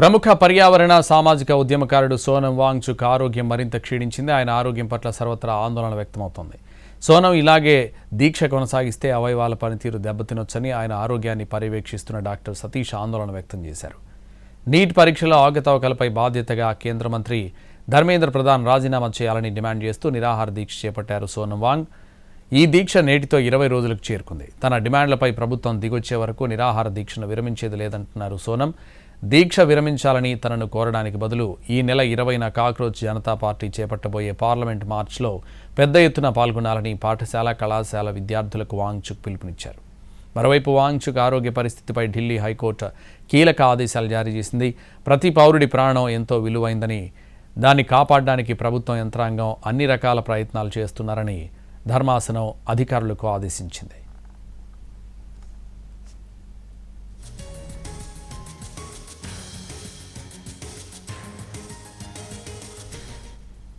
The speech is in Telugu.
ప్రముఖ పర్యావరణ సామాజిక ఉద్యమకారుడు సోనం వాంగ్చుక్ ఆరోగ్యం మరింత క్షీణించింది. ఆయన ఆరోగ్యం పట్ల సర్వత్రా ఆందోళన వ్యక్తమవుతోంది. సోనం ఇలాగే దీక్ష కొనసాగిస్తే అవయవాల పనితీరు దెబ్బతినొచ్చని ఆయన ఆరోగ్యాన్ని పర్యవేక్షిస్తున్న డాక్టర్ సతీష్ ఆందోళన వ్యక్తం చేశారు. నీట్ పరీక్షల అవకతవకలపై బాధ్యతగా కేంద్ర మంత్రి ధర్మేంద్ర ప్రధాన్ రాజీనామా చేయాలని డిమాండ్ చేస్తూ నిరాహార దీక్ష చేపట్టారు సోనం వాంగ్. ఈ దీక్ష నేటితో 20 రోజులకు చేరుకుంది. తన డిమాండ్లపై ప్రభుత్వం దిగొచ్చే వరకు నిరాహార దీక్షను విరమించేది లేదంటున్నారు సోనం. దీక్ష విరమించాలని తనను కోరడానికి బదులు ఈ నెల 20న కాక్రోచ్ జనతా పార్టీ చేపట్టబోయే పార్లమెంట్ మార్చ్లో పెద్ద ఎత్తున పాల్గొనాలని పాఠశాల కళాశాల విద్యార్థులకు వాంగ్చుక్ పిలుపునిచ్చారు. మరోవైపు వాంగ్చుక్ ఆరోగ్య పరిస్థితిపై ఢిల్లీ హైకోర్టు కీలక ఆదేశాలు జారీ చేసింది. ప్రతి పౌరుడి ప్రాణం ఎంతో విలువైందని, దాన్ని కాపాడడానికి ప్రభుత్వం యంత్రాంగం అన్ని రకాల ప్రయత్నాలు చేస్తున్నారని ధర్మాసనం అధికారులకు ఆదేశించింది.